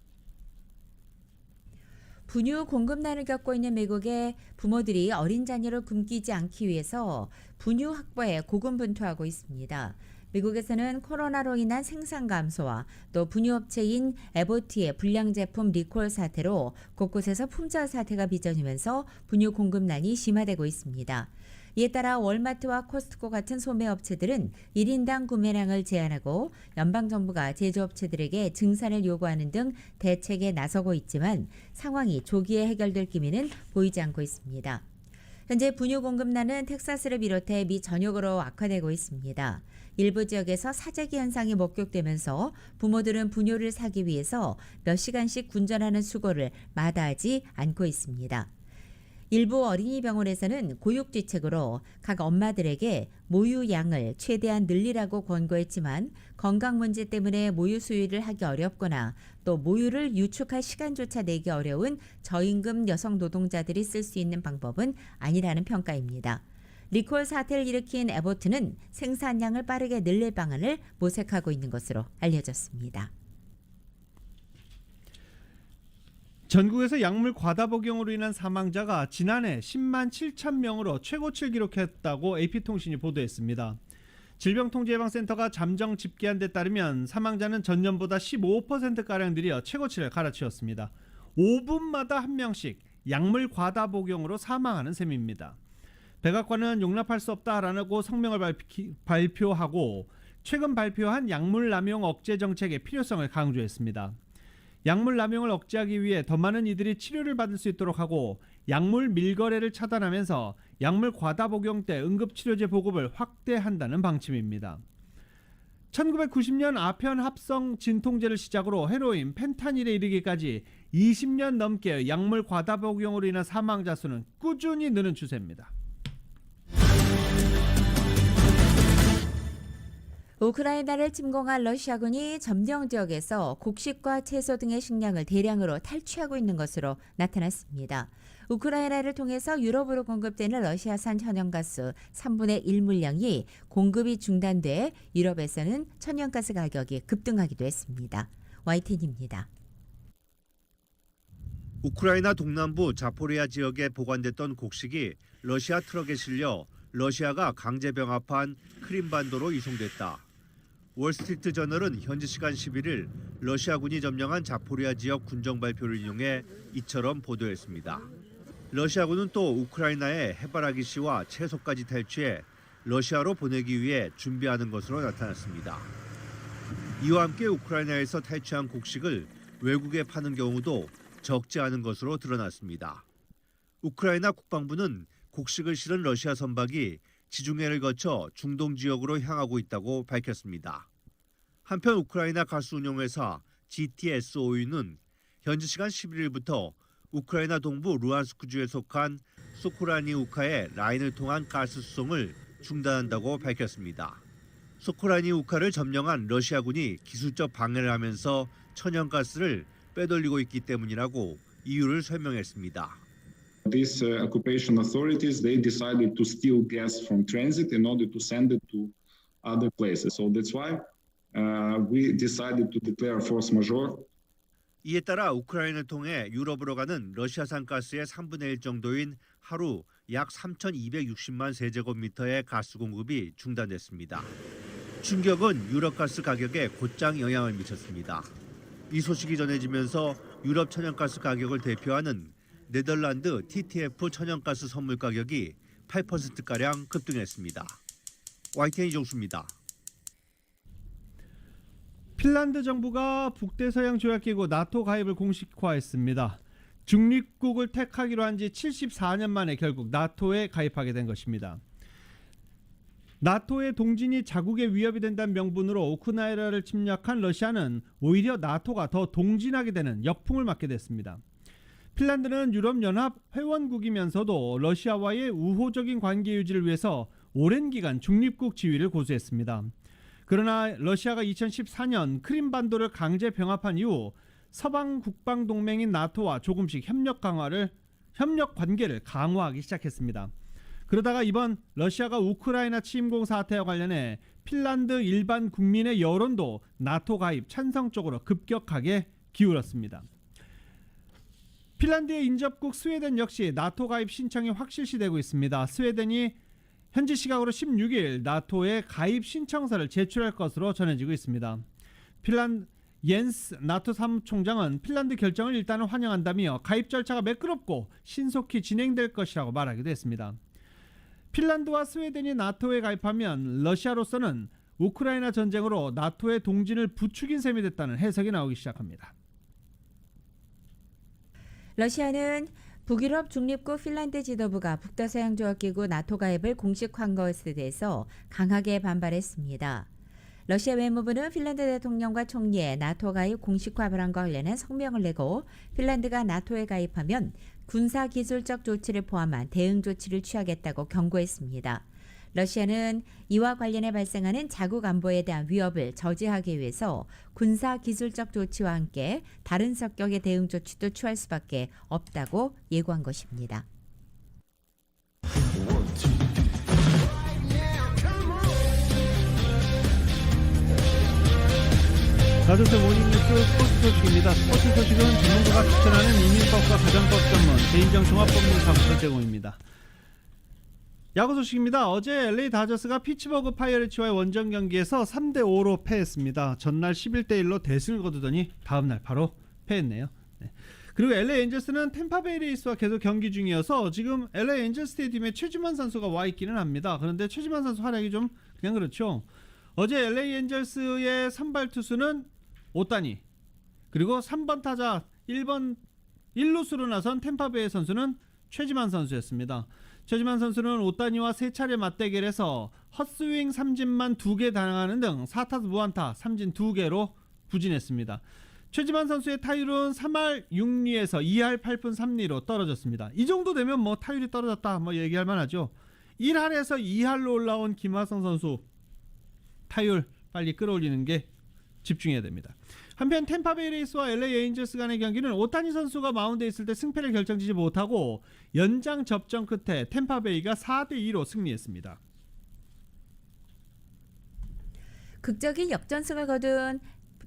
분유 공급난을 겪고 있는 미국의 부모들이 어린 자녀를 굶기지 않기 위해서 분유 확보에 고군분투하고 있습니다. 미국에서는 코로나로 인한 생산 감소와 또 분유업체인 에보트의 불량 제품 리콜 사태로 곳곳에서 품절 사태가 빚어지면서 분유 공급난이 심화되고 있습니다. 이에 따라 월마트와 코스트코 같은 소매업체들은 1인당 구매량을 제한하고 연방정부가 제조업체들에게 증산을 요구하는 등 대책에 나서고 있지만 상황이 조기에 해결될 기미는 보이지 않고 있습니다. 현재 분유 공급난은 텍사스를 비롯해 미 전역으로 악화되고 있습니다. 일부 지역에서 사재기 현상이 목격되면서 부모들은 분유를 사기 위해서 몇 시간씩 군전하는 수고를 마다하지 않고 있습니다. 일부 어린이병원에서는 고육지책으로 각 엄마들에게 모유 양을 최대한 늘리라고 권고했지만 건강 문제 때문에 모유 수유를 하기 어렵거나 또 모유를 유축할 시간조차 내기 어려운 저임금 여성 노동자들이 쓸 수 있는 방법은 아니라는 평가입니다. 리콜 사태를 일으킨 에보트는 생산량을 빠르게 늘릴 방안을 모색하고 있는 것으로 알려졌습니다. 전국에서 약물 과다 복용으로 인한 사망자가 지난해 10만 7천 명으로 최고치를 기록했다고 AP통신이 보도했습니다. 질병통제예방센터가 잠정 집계한 데 따르면 사망자는 전년보다 15%가량 늘어 최고치를 갈아치웠습니다. 5분마다 한 명씩 약물 과다 복용으로 사망하는 셈입니다. 백악관은 용납할 수 없다라고 성명을 발표하고 최근 발표한 약물 남용 억제 정책의 필요성을 강조했습니다. 약물 남용을 억제하기 위해 더 많은 이들이 치료를 받을 수 있도록 하고 약물 밀거래를 차단하면서 약물 과다 복용 때 응급치료제 보급을 확대한다는 방침입니다. 1990년 아편 합성 진통제를 시작으로 헤로인, 펜타닐에 이르기까지 20년 넘게 약물 과다 복용으로 인한 사망자 수는 꾸준히 느는 추세입니다. 우크라이나를 침공한 러시아군이 점령 지역에서 곡식과 채소 등의 식량을 대량으로 탈취하고 있는 것으로 나타났습니다. 우크라이나를 통해서 유럽으로 공급되는 러시아산 천연가스 3분의 1 물량이 공급이 중단돼 유럽에서는 천연가스 가격이 급등하기도 했습니다. YTN입니다. 우크라이나 동남부 자포리아 지역에 보관됐던 곡식이 러시아 트럭에 실려 러시아가 강제 병합한 크림반도로 이송됐다. 월스트리트 저널은 현지 시간 11일 러시아군이 점령한 자포리아 지역 군정 발표를 인용해 이처럼 보도했습니다. 러시아군은 또 우크라이나의 해바라기 씨와 채소까지 탈취해 러시아로 보내기 위해 준비하는 것으로 나타났습니다. 이와 함께 우크라이나에서 탈취한 곡식을 외국에 파는 경우도 적지 않은 것으로 드러났습니다. 우크라이나 국방부는 곡식을 실은 러시아 선박이 지중해를 거쳐 중동 지역으로 향하고 있다고 밝혔습니다. 한편 우크라이나 가스 운용회사 GTSOU는 현지 시간 11일부터 우크라이나 동부 루안스크주에 속한 소코라니우카의 라인을 통한 가스 수송을 중단한다고 밝혔습니다. 소코라니우카를 점령한 러시아군이 기술적 방해를 하면서 천연가스를 빼돌리고 있기 때문이라고 이유를 설명했습니다. These occupation authorities, they decided to steal gas from transit in order to send it to other places. So that's why we decided to declare force majeure. 이에 따라 우크라이나를 통해 유럽으로 가는 러시아산 가스의 3분의 1 정도인 하루 약 3,260만 세제곱미터의 가스 공급이 중단됐습니다. 충격은 유럽 가스 가격에 곧장 영향을 미쳤습니다. 이 소식이 전해지면서 유럽 천연가스 가격을 대표하는 네덜란드 TTF 천연가스 선물 가격이 8%가량 급등했습니다. YTN 이종수입니다. 핀란드 정부가 북대서양 조약기구 나토 가입을 공식화했습니다. 중립국을 택하기로 한 지 74년 만에 결국 나토에 가입하게 된 것입니다. 나토의 동진이 자국의 위협이 된다는 명분으로 우크라이나를 침략한 러시아는 오히려 나토가 더 동진하게 되는 역풍을 맞게 됐습니다. 핀란드는 유럽연합 회원국이면서도 러시아와의 우호적인 관계 유지를 위해서 오랜 기간 중립국 지위를 고수했습니다. 그러나 러시아가 2014년 크림반도를 강제 병합한 이후 서방 국방 동맹인 나토와 조금씩 협력 관계를 강화하기 시작했습니다. 그러다가 이번 러시아가 우크라이나 침공 사태와 관련해 핀란드 일반 국민의 여론도 나토 가입 찬성 쪽으로 급격하게 기울었습니다. 핀란드의 인접국 스웨덴 역시 나토 가입 신청이 확실시되고 있습니다. 스웨덴이 현지 시각으로 16일 나토에 가입 신청서를 제출할 것으로 전해지고 있습니다. 옌스 나토 사무총장은 핀란드 결정을 일단은 환영한다며 가입 절차가 매끄럽고 신속히 진행될 것이라고 말하기도 했습니다. 핀란드와 스웨덴이 나토에 가입하면 러시아로서는 우크라이나 전쟁으로 나토의 동진을 부추긴 셈이 됐다는 해석이 나오기 시작합니다. 러시아는 북유럽 중립국 핀란드 지도부가 북다서양조약기구 나토 가입을 공식화한 것에 대해서 강하게 반발했습니다. 러시아 외무부는 핀란드 대통령과 총리의 나토 가입 공식화 발언과 관련한 성명을 내고 핀란드가 나토에 가입하면 군사기술적 조치를 포함한 대응 조치를 취하겠다고 경고했습니다. 러시아는 이와 관련해 발생하는 자국 안보에 대한 위협을 저지하기 위해서 군사기술적 조치와 함께 다른 성격의 대응 조치도 취할 수밖에 없다고 예고한 것입니다. 가족들 모닝뉴스 스포츠 소식입니다. 스포츠 소식은 전문가가 추천하는 이민법과 가정법 전문 개인정 종합법률사무소 제공입니다. 야구 소식입니다. 어제 LA 다저스가 피츠버그 파이어츠와의 원정 경기에서 3대5로 패했습니다. 전날 11대1로 대승을 거두더니 다음날 바로 패했네요. 네. 그리고 LA 엔젤스는 템파베이 레이스와 계속 경기 중이어서 지금 LA 엔젤 스테디움에 최지만 선수가 와 있기는 합니다. 그런데 최지만 선수 활약이 좀 그냥 그렇죠. 어제 LA 엔젤스의 선발 투수는 오타니, 그리고 3번 타자 1번 1루수로 나선 템파베이 선수는 최지만 선수였습니다. 최지만 선수는 오타니와 3차례 맞대결에서 헛스윙 삼진만 2개 당하는 등 4타수 무안타 삼진 2개로 부진했습니다. 최지만 선수의 타율은 3할 6리에서 2할 8푼 3리로 떨어졌습니다. 이 정도 되면 뭐 타율이 떨어졌다 얘기할 만하죠. 1할에서 2할로 올라온 김하성 선수 타율 빨리 끌어올리는 게 집중해야 됩니다. 한편 템파베이 레이스와 LA 에인저스 간의 경기는 오타니 선수가 마운드에 있을 때 승패를 결정지지 못하고 연장 접전 끝에 템파베이가 4대2로 승리했습니다. 극적인 역전승을 거둔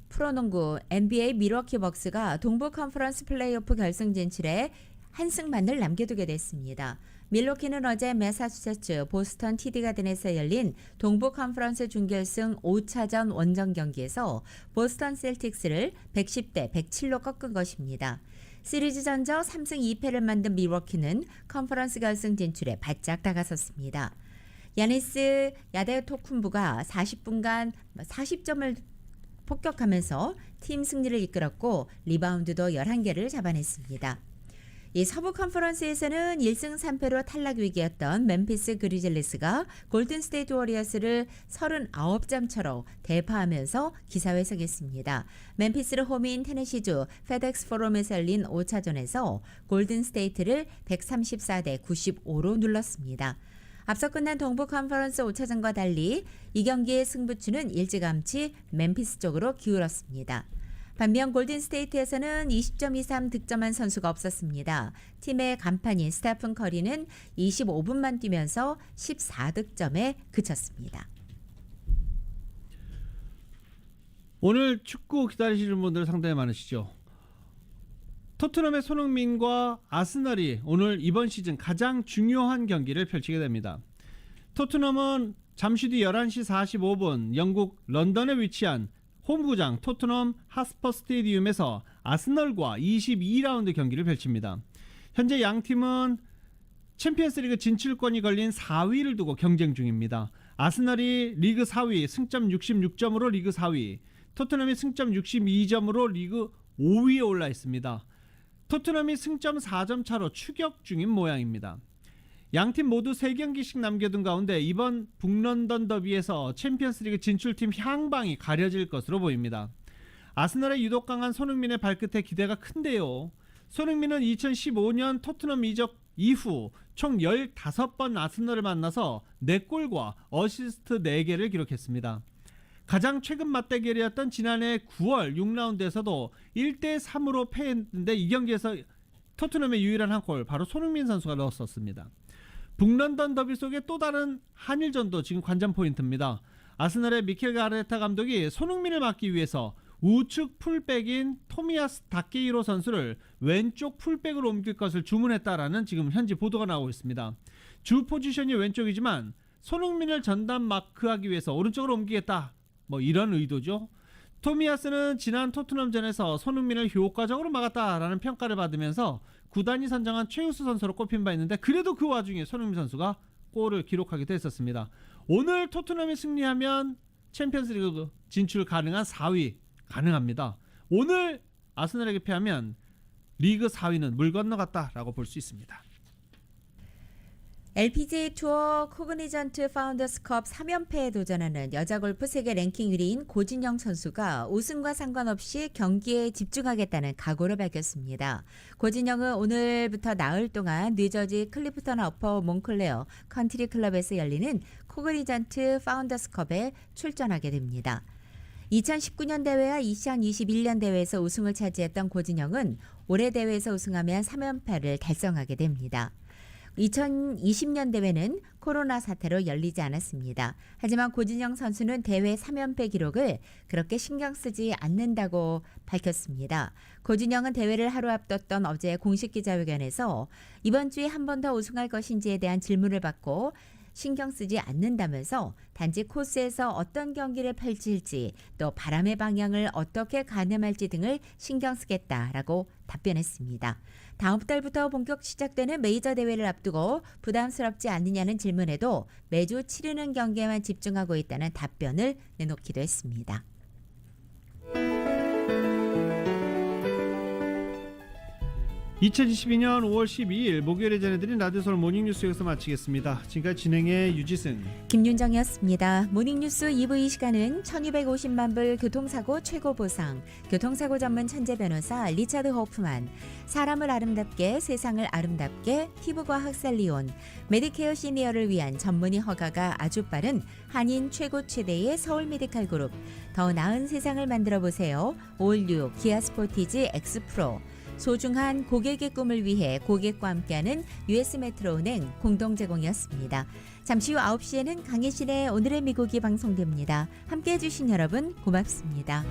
프로농구 NBA 밀워키 벅스가 동부 컨퍼런스 플레이오프 결승 진출에 한승만을 남겨두게 됐습니다. 밀워키는 어제 매사추세츠 보스턴 TD 가든에서 열린 동부 컨퍼런스 준결승 5차전 원정 경기에서 보스턴 셀틱스를 110대 107로 꺾은 것입니다. 시리즈 전적 3승 2패를 만든 밀워키는 컨퍼런스 결승 진출에 바짝 다가섰습니다. 야니스 야데토쿤부가 40분간 40점을 폭격하면서 팀 승리를 이끌었고 리바운드도 11개를 잡아냈습니다. 이 서부 컨퍼런스에서는 1승 3패로 탈락 위기였던 멤피스 그리즐리스가 골든스테이트 워리어스를 39점 차로 대파하면서 기사회생했습니다. 멤피스를 홈인 테네시주 페덱스 포럼에서 열린 5차전에서 골든스테이트를 134대 95로 눌렀습니다. 앞서 끝난 동부 컨퍼런스 5차전과 달리 이 경기의 승부추는 일찌감치 멤피스 쪽으로 기울었습니다. 반면 골든스테이트에서는 20점 이상 득점한 선수가 없었습니다. 팀의 간판인 스테픈 커리는 25분만 뛰면서 14득점에 그쳤습니다. 오늘 축구 기다리시는 분들 상당히 많으시죠. 토트넘의 손흥민과 아스널이 오늘 이번 시즌 가장 중요한 경기를 펼치게 됩니다. 토트넘은 잠시 뒤 11시 45분 영국 런던에 위치한 홈구장 토트넘 핫스퍼 스테디움에서 아스널과 22라운드 경기를 펼칩니다. 현재 양팀은 챔피언스리그 진출권이 걸린 4위를 두고 경쟁 중입니다. 아스널이 리그 4위 승점 66점으로 리그 4위, 토트넘이 승점 62점으로 리그 5위에 올라 있습니다. 토트넘이 승점 4점 차로 추격 중인 모양입니다. 양팀 모두 3경기씩 남겨둔 가운데 이번 북런던 더비에서 챔피언스리그 진출팀 향방이 가려질 것으로 보입니다. 아스널의 유독 강한 손흥민의 발끝에 기대가 큰데요. 손흥민은 2015년 토트넘 이적 이후 총 15번 아스널을 만나서 4골과 어시스트 4개를 기록했습니다. 가장 최근 맞대결이었던 지난해 9월 6라운드에서도 1대3으로 패했는데 이 경기에서 토트넘의 유일한 한 골 바로 손흥민 선수가 넣었었습니다. 북런던 더비 속의 또 다른 한일전도 지금 관전 포인트입니다. 아스널의 미켈 가르테타 감독이 손흥민을 막기 위해서 우측 풀백인 토미아스 다케이로 선수를 왼쪽 풀백으로 옮길 것을 주문했다라는 지금 현지 보도가 나오고 있습니다. 주 포지션이 왼쪽이지만 손흥민을 전담 마크하기 위해서 오른쪽으로 옮기겠다. 뭐 이런 의도죠. 토미야스는 지난 토트넘전에서 손흥민을 효과적으로 막았다라는 평가를 받으면서 구단이 선정한 최우수 선수로 꼽힌 바 있는데 그래도 그 와중에 손흥민 선수가 골을 기록하기도 했었습니다. 오늘 토트넘이 승리하면 챔피언스리그 진출 가능한 4위 가능합니다. 오늘 아스널에게 패하면 리그 4위는 물 건너갔다라고 볼 수 있습니다. LPGA 투어 코그니전트 파운더스컵 3연패에 도전하는 여자 골프 세계 랭킹 1위인 고진영 선수가 우승과 상관없이 경기에 집중하겠다는 각오를 밝혔습니다. 고진영은 오늘부터 나흘 동안 뉴저지 클리프턴 어퍼 몽클레어 컨트리 클럽에서 열리는 코그니전트 파운더스컵에 출전하게 됩니다. 2019년 대회와 2021년 대회에서 우승을 차지했던 고진영은 올해 대회에서 우승하면 3연패를 달성하게 됩니다. 2020년 대회는 코로나 사태로 열리지 않았습니다. 하지만 고진영 선수는 대회 3연패 기록을 그렇게 신경 쓰지 않는다고 밝혔습니다. 고진영은 대회를 하루 앞뒀던 어제 공식 기자회견에서 이번 주에 한 번 더 우승할 것인지에 대한 질문을 받고 신경 쓰지 않는다면서 단지 코스에서 어떤 경기를 펼칠지 또 바람의 방향을 어떻게 가늠할지 등을 신경 쓰겠다라고 답변했습니다. 다음 달부터 본격 시작되는 메이저 대회를 앞두고 부담스럽지 않느냐는 질문에도 매주 치르는 경기에만 집중하고 있다는 답변을 내놓기도 했습니다. (2022년 5월 12일) 목요일에 전해드린 라디오서울 모닝뉴스 여기서 마치겠습니다. 지금까지 진행의 유지승, 김윤정이었습니다. 모닝뉴스 2부 이 시간은 1250만 불 교통사고 최고 보상, 교통사고 전문 천재 변호사 리차드 호프만, 사람을 아름답게 세상을 아름답게 피부과학 셀리온, 메디케어 시니어를 위한 전문의 허가가 아주 빠른 한인 최고 최대의 서울 메디칼 그룹, 더 나은 세상을 만들어 보세요. 516 기아 스포티지 X 프로, 소중한 고객의 꿈을 위해 고객과 함께하는 US 메트로은행 공동 제공이었습니다. 잠시 후 9시에는 강혜신의 오늘의 미국이 방송됩니다. 함께해 주신 여러분 고맙습니다.